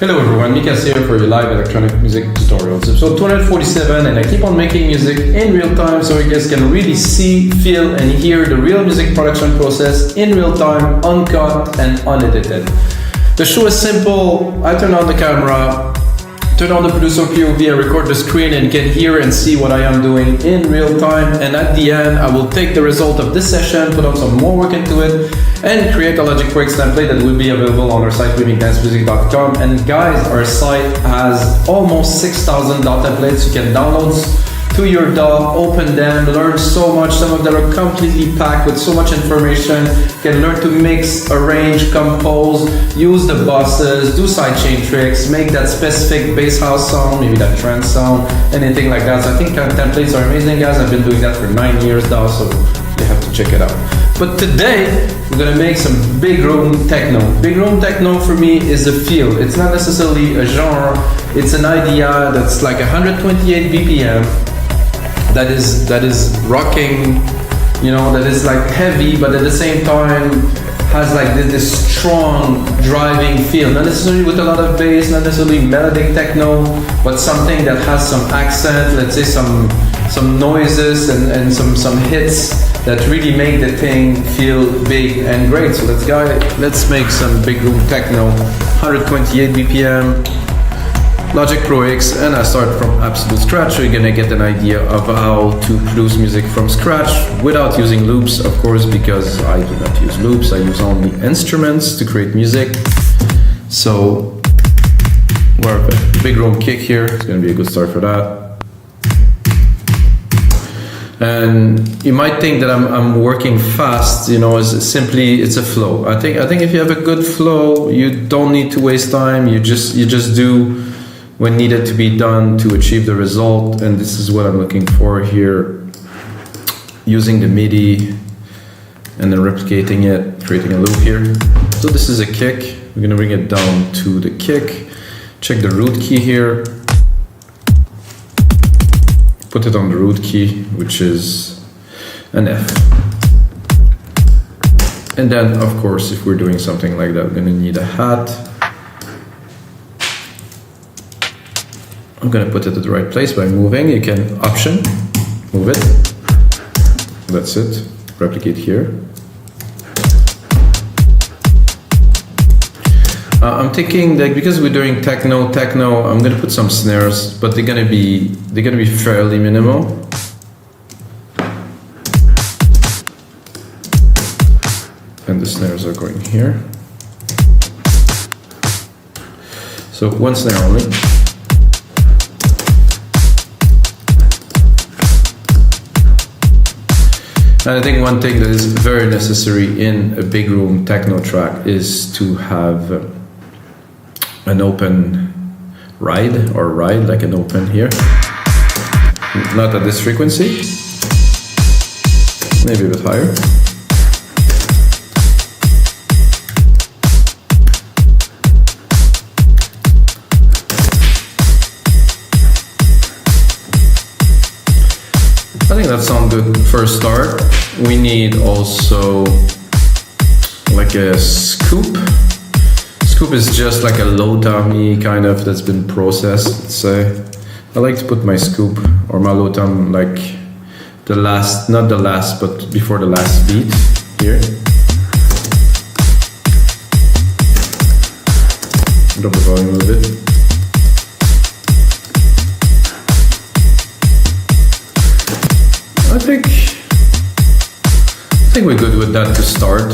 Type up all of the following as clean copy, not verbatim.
Hello everyone, Mikas here for your live electronic music tutorials. Episode 247, and I keep on making music in real time so you guys can really see, feel and hear the real music production process in real time, uncut and unedited. The show is simple. I turn on the camera, turn on the producer POV and record the screen, and you can hear and see what I am doing in real time. And at the end, I will take the result of this session, put on some more work into it, and create a Logic Breaks template that will be available on our site, wavingdancemusic.com. And guys, our site has almost 6,000 DAW templates you can download to your DAW, open them, learn so much. Some of them are completely packed with so much information. You can learn to mix, arrange, compose, use the buses, do sidechain tricks, make that specific bass house sound, maybe that trance sound, anything like that. So I think templates are amazing, guys. I've been doing that for 9 years now, so you have to check it out. But today, we're gonna make some big room techno. Big room techno for me is a feel. It's not necessarily a genre. It's an idea that's like 128 BPM. That is rocking, you know, that is like heavy, but at the same time has like this strong driving feel. Not necessarily with a lot of bass, not necessarily melodic techno, but something that has some accent, let's say some noises and some hits that really make the thing feel big and great. So let's make some big room techno, 128 BPM. Logic Pro X, and I start from absolute scratch, so you're gonna get an idea of how to produce music from scratch without using loops, of course, because I do not use loops. I use only instruments to create music. So we're a big room kick here. It's gonna be a good start for that. And you might think that I'm working fast, you know, it's a flow. I think if you have a good flow, you don't need to waste time. You just do when needed to be done to achieve the result. And this is what I'm looking for here, using the MIDI and then replicating it, creating a loop here. So this is a kick. We're gonna bring it down to the kick, check the root key here, put it on the root key, which is an F. And then of course, if we're doing something like that, we're gonna need a hat. I'm gonna put it at the right place by moving. You can option, move it. That's it. Replicate here. I'm thinking that because we're doing techno, I'm gonna put some snares, but they're gonna be fairly minimal. And the snares are going here. So one snare only. And I think one thing that is very necessary in a big room techno track is to have an open ride, like an open here. Not at this frequency, maybe a bit higher. I think that sounds good for a start. We need also like a scoop. Scoop is just like a low tom kind of that's been processed, let's say. I like to put my scoop or my low tom like the last, not the last, but before the last beat here. Drop the volume a little bit. I think we're good with that to start.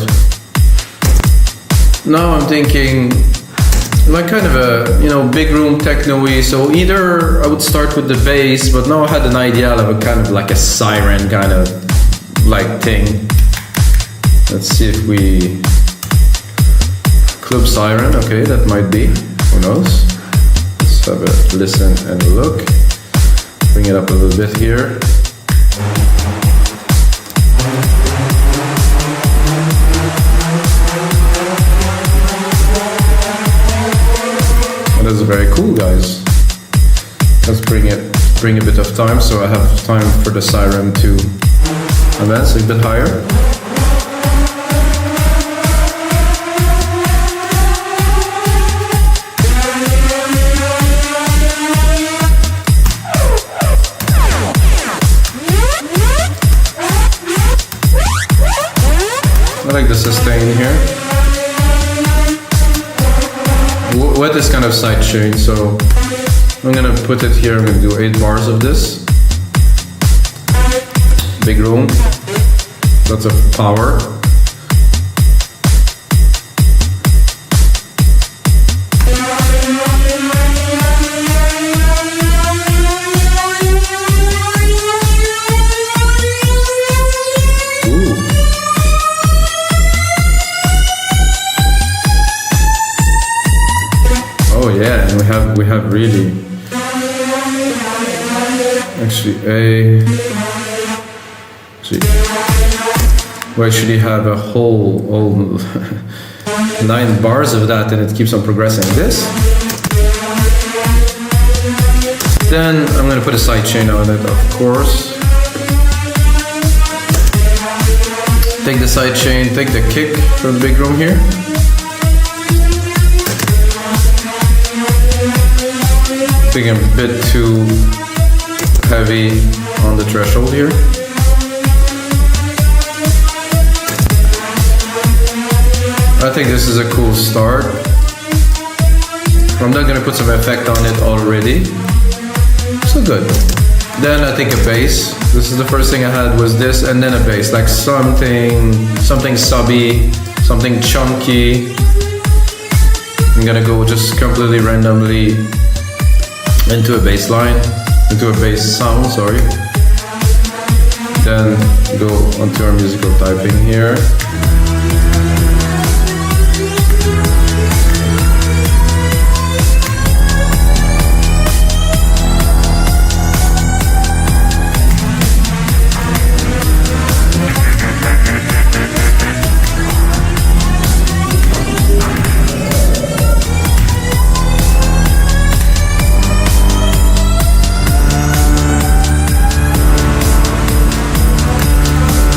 Now I'm thinking like kind of a, you know, big room techno-y. So either I would start with the bass, but now I had an idea of a kind of like a Siren kind of like thing. Let's see if we club Siren. Okay, that might be. Who knows? Let's have a listen and a look. Bring it up a little bit here. That's very cool, guys. Let's bring a bit of time so I have time for the Siren to advance a bit higher. with this kind of side chain. So I'm gonna put it here. I'm gonna do 8 bars of this. Big room, lots of power. Oh yeah, and we have really we actually have a whole 9 bars of that, and it keeps on progressing this. Then I'm gonna put a side chain on it, of course. Take the side chain, take the kick from the big room here. I think I'm a bit too heavy on the threshold here. I think this is a cool start. I'm not gonna put some effect on it already. So good. Then I think a bass. This is the first thing I had was this, and then a bass, like something subby, something chunky. I'm gonna go just completely randomly into a bass line, into a bass sound, sorry. Then go onto our musical typing here.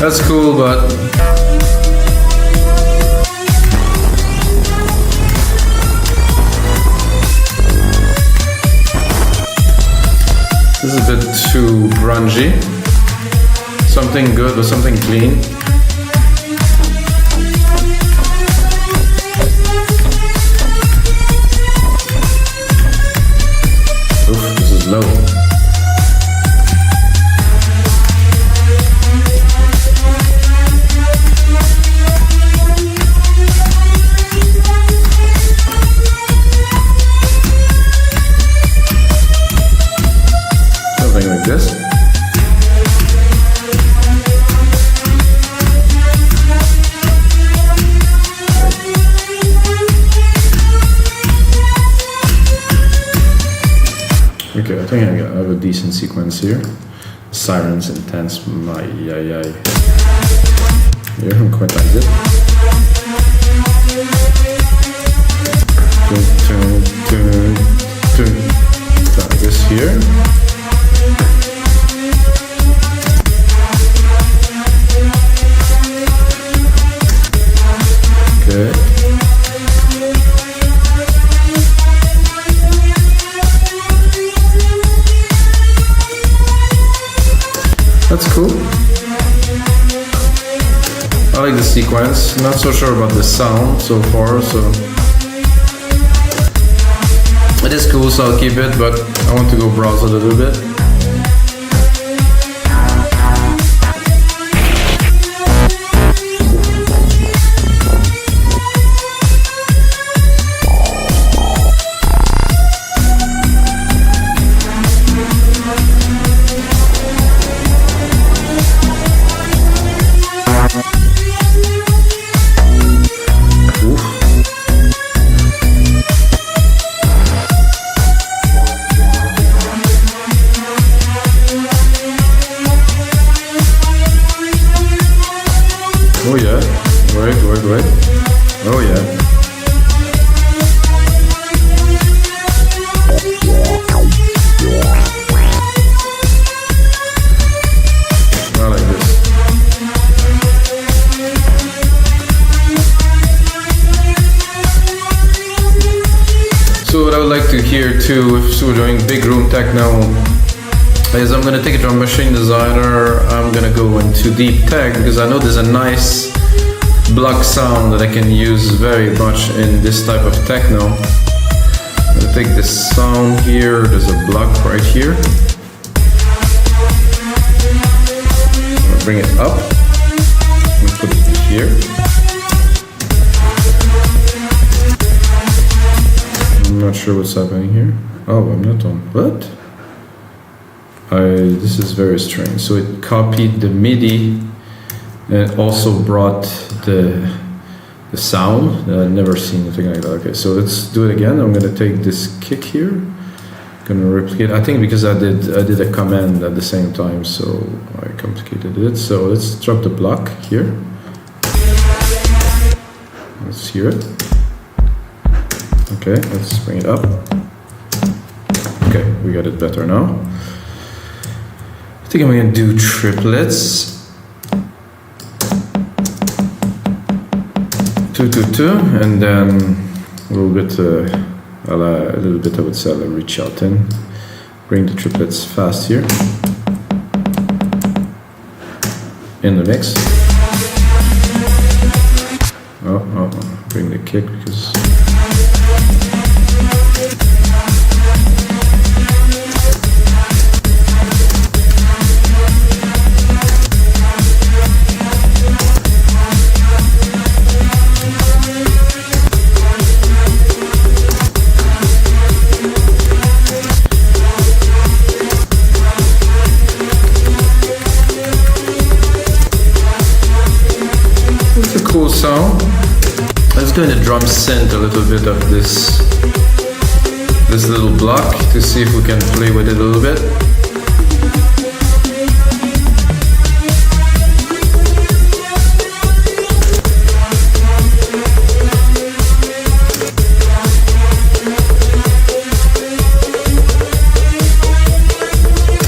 That's cool, but this is a bit too grungy. Something good or something clean. Oof, this is low. Like this. Okay, I think I have a decent sequence here. Siren's intense. Yeah, I'm quite like it. Like this here. That's cool. I like the sequence. Not so sure about the sound so far, so it is cool, so I'll keep it, but I want to go browse a little bit. Oh yeah, wait. Oh yeah. I like this. So what I would like to hear too, if we're doing big room techno, is I'm gonna take it from Machine Designer. I'm gonna go into Deep Tech because I know there's a nice block sound that I can use very much in this type of techno. take this sound here, there's a block right here. I'll bring it up and put it here. I'm not sure what's happening here. Oh, I'm not on. What? This is very strange. So it copied the MIDI and it also brought the sound. I've never seen anything like that. Okay, so let's do it again. I'm gonna take this kick here. Gonna replicate. I think because I did a command at the same time, so I complicated it. So let's drop the block here. Let's hear it. Okay, let's bring it up. Okay, we got it better now. I think I'm gonna do triplets. 2, 2, 2, and then a little bit, I would say, I'll reach out in. Bring the triplets fast here. In the mix. Bring the kick because. Cool sound. Let's go in the drum synth a little bit of this little block to see if we can play with it a little bit.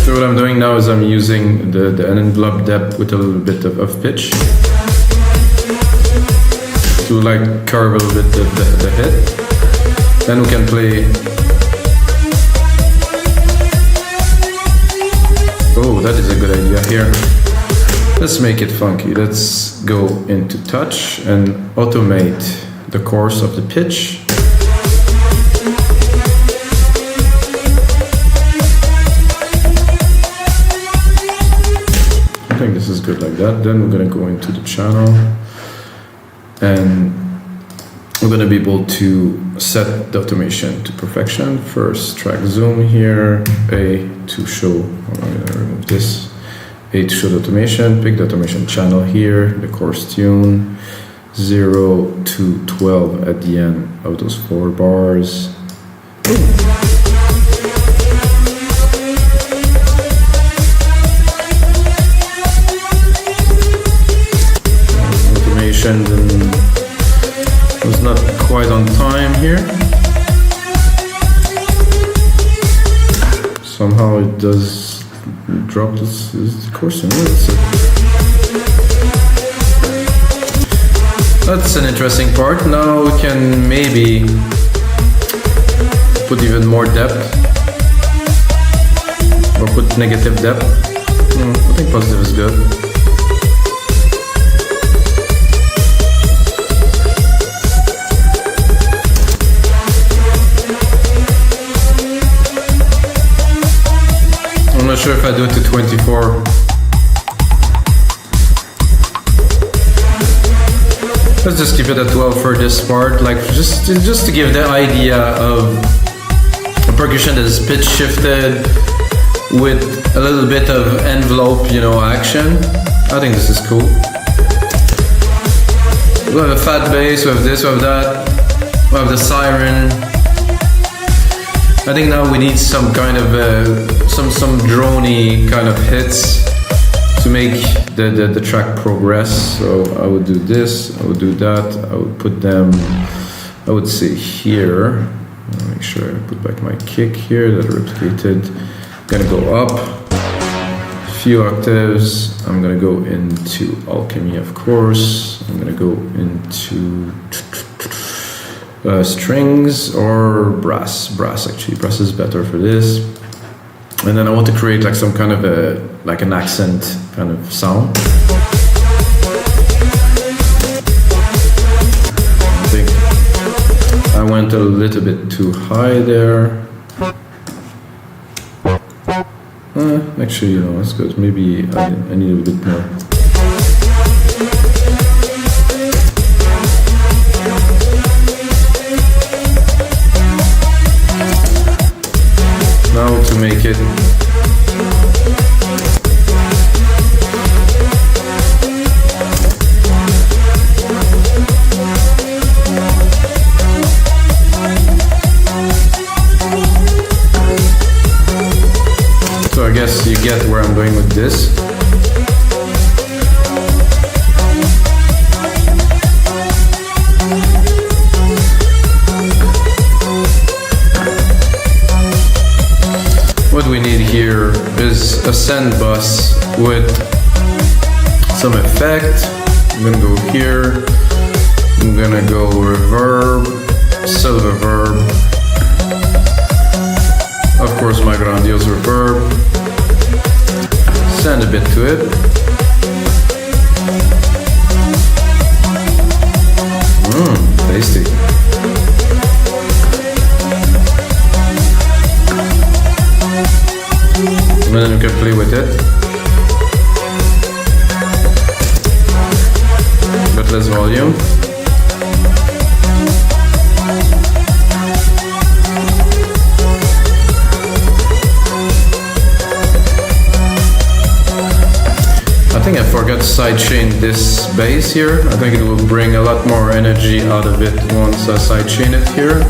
So what I'm doing now is I'm using the envelope depth with a little bit of pitch. To like curve a little bit the head. Then we can play. Oh, that is a good idea here. Let's make it funky. Let's go into touch and automate the course of the pitch. I think this is good like that. Then we're gonna go into the channel. And we're going to be able to set the automation to perfection. First, track zoom here, A to show, I'm going to remove this, A to show the automation, pick the automation channel here, the course tune, 0 to 12 at the end of those 4 bars. And it was not quite on time here. Somehow it does drop this course in. That's an interesting part. Now we can maybe put even more depth or put negative depth. I think positive is good. I'm not sure if I do it to 24. Let's just keep it at 12 for this part, like just to give the idea of a percussion that is pitch shifted with a little bit of envelope, action. I think this is cool. We have a fat bass, we have this, we have that, we have the Siren. I think now we need some kind of some droney kind of hits to make the track progress. So I would do this, I would do that, I would put them, I would say here. I'll make sure I put back my kick here that are replicated. I'm gonna go up a few octaves. I'm gonna go into alchemy, of course. I'm gonna go into strings or brass. Brass is better for this. And then I want to create like some kind of an accent kind of sound. I think I want went a little bit too high there. Actually, you know, that's good. Maybe I need a bit more. Now to make it so I guess you get where I'm going with this. What we need here is a send bus with some effect. I'm gonna go here. I'm gonna go reverb, silver verb. Of course, my grandiose reverb. Send a bit to it. Tasty. And then you can play with it. But less volume. I think I forgot to sidechain this bass here. I think it will bring a lot more energy out of it once I sidechain it here.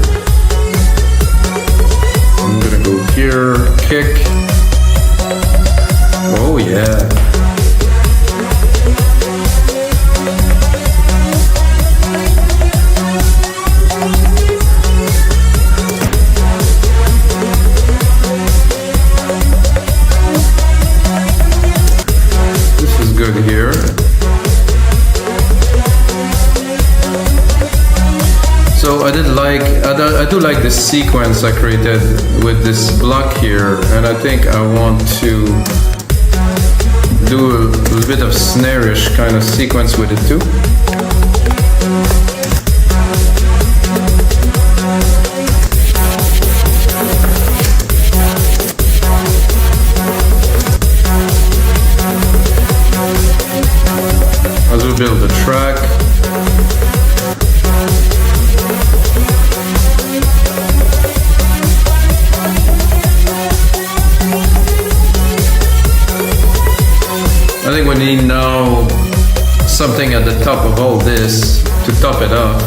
I'm gonna go here, kick. Oh yeah. This is good here. So I do like this sequence I created with this block here, and I think I want to do a little bit of snare-ish kind of sequence with it too. As we build the track. I think we need now something at the top of all this to top it up.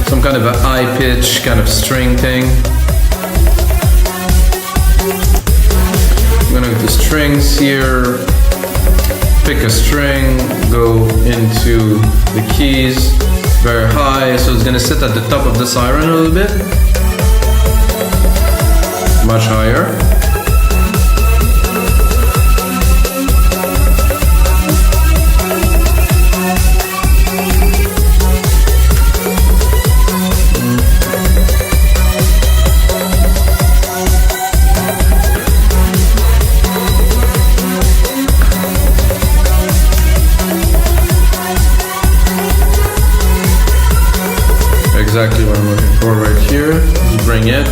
Some kind of a high pitch kind of string thing. I'm gonna go to strings here, pick a string, go into the keys, very high, so it's gonna sit at the top of the Siren a little bit. Much higher. Exactly what I'm looking for right here. Just bring it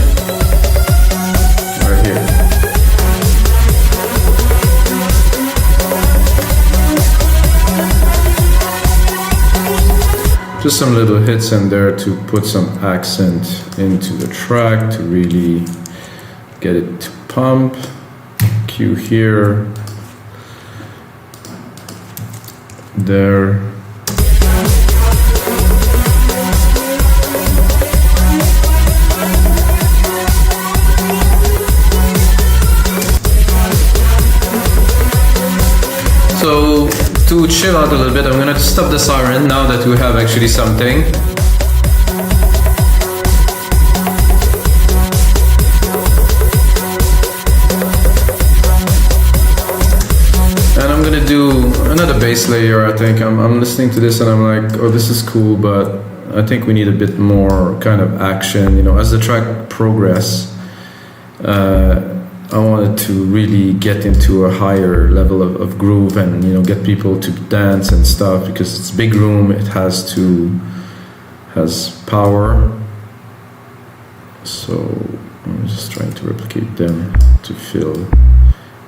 right here. Just some little hits in there to put some accent into the track to really get it to pump. Cue here, there. So to chill out a little bit, I'm gonna stop the Siren now that we have actually something. And I'm gonna do another bass layer, I think. I'm listening to this and I'm like, oh, this is cool, but I think we need a bit more kind of action, you know, as the track progresses. I wanted to really get into a higher level of groove and, you know, get people to dance and stuff, because it's big room, it has power. So I'm just trying to replicate them to fill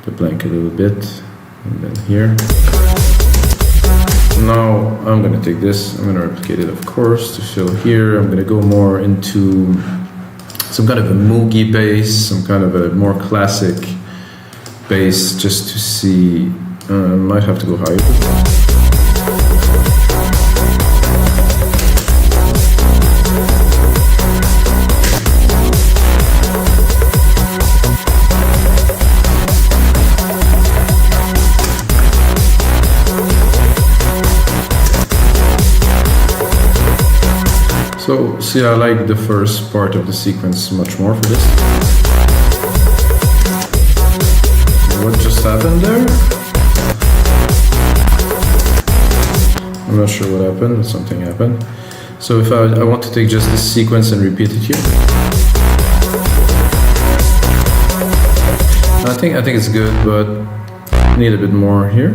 the blank a little bit, and then here. Now I'm gonna take this, I'm gonna replicate it, of course, to fill here. I'm gonna go more into some kind of a moogie bass, some kind of a more classic bass, just to see. Might have to go higher. So, see, I like the first part of the sequence much more for this. What just happened there? I'm not sure what happened, but something happened. So if I want to take just this sequence and repeat it here. I think it's good, but need a bit more here.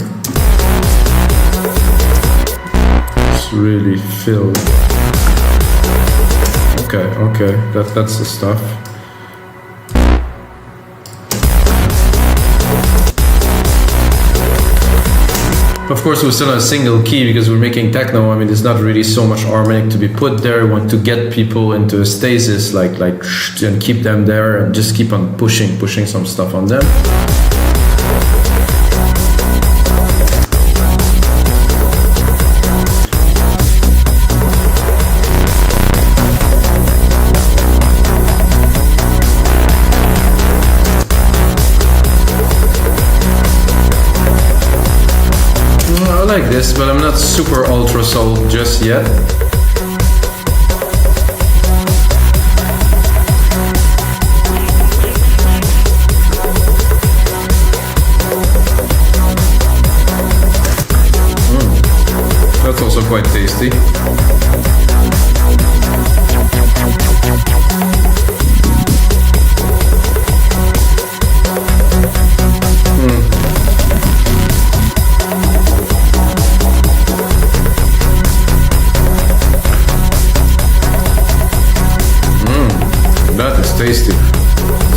It's really filled. Okay, that's the stuff. Of course, we're still on a single key because we're making techno. I mean, there's not really so much harmonic to be put there. We want to get people into a stasis, like and keep them there and just keep on pushing some stuff on them. I like this, but I'm not super ultra sold just yet. That's also quite tasty. That is tasty.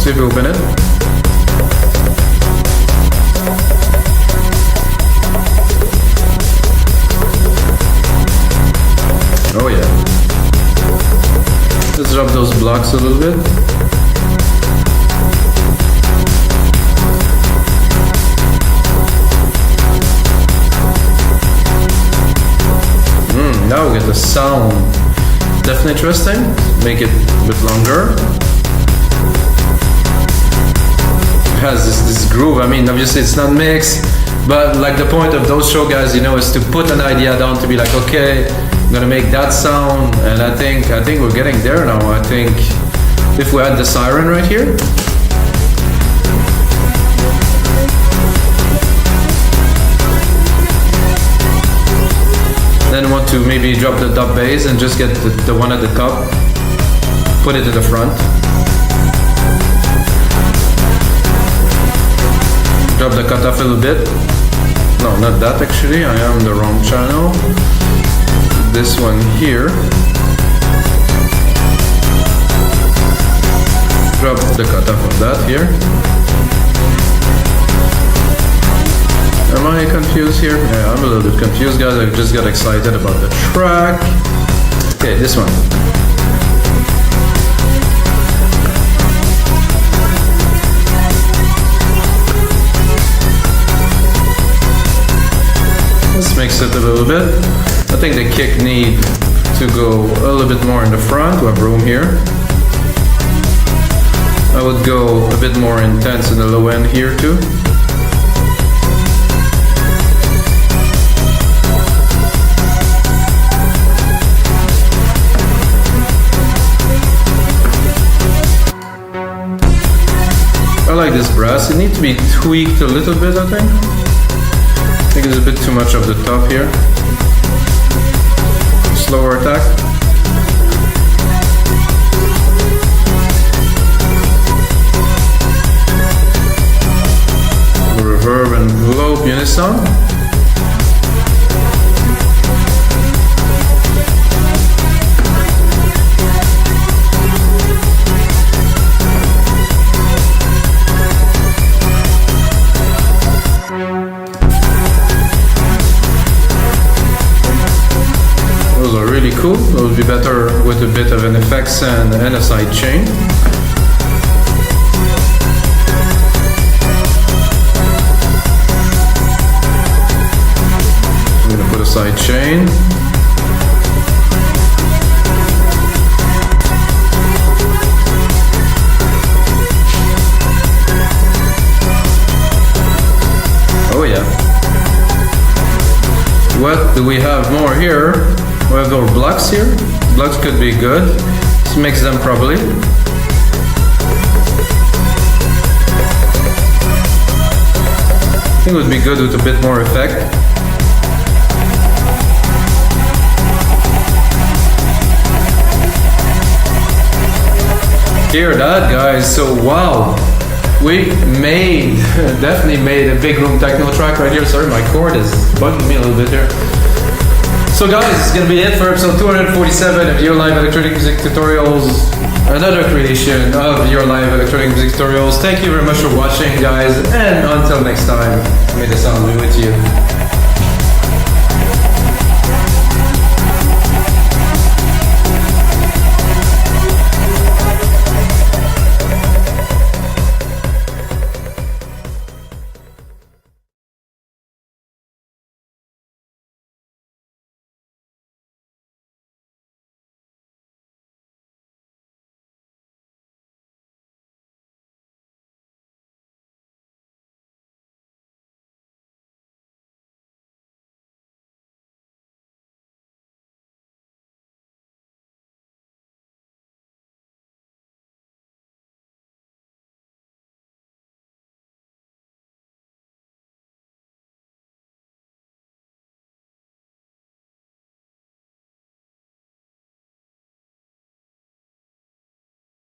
See if we open it. Oh yeah. Let's drop those blocks a little bit. Now we get the sound. Definitely interesting. Make it a bit longer. It has this groove. I mean, obviously it's not mixed, but like the point of those show guys, you know, is to put an idea down to be like, okay, I'm gonna make that sound, and I think we're getting there now. I think if we add the Siren right here. Then want to maybe drop the dub bass and just get the one at the top, put it to the front. Drop the cutoff a little bit. No, not that actually, I am the wrong channel. This one here. Drop the cutoff of that here. Am I confused here? Yeah, I'm a little bit confused, guys. I just got excited about the track. Okay, this one. Let's mix it a little bit. I think the kick need to go a little bit more in the front. We have room here. I would go a bit more intense in the low end here too. I like this brass. It needs to be tweaked a little bit, I think. I think it's a bit too much of the top here. Slower attack. Reverb and envelope unison. be better with a bit of an effects and a side chain. I'm gonna put a side chain. Oh yeah. What do we have more here? We have our blocks here. Blocks could be good. Let's mix them properly. I think it would be good with a bit more effect. Hear that, guys? So wow. We definitely made a big room techno track right here. Sorry, my cord is bugging me a little bit here. So guys, it's gonna be it for episode 247 of Your Live Electronic Music Tutorials. Another creation of Your Live Electronic Music Tutorials. Thank you very much for watching, guys, and until next time, may the sound be with you.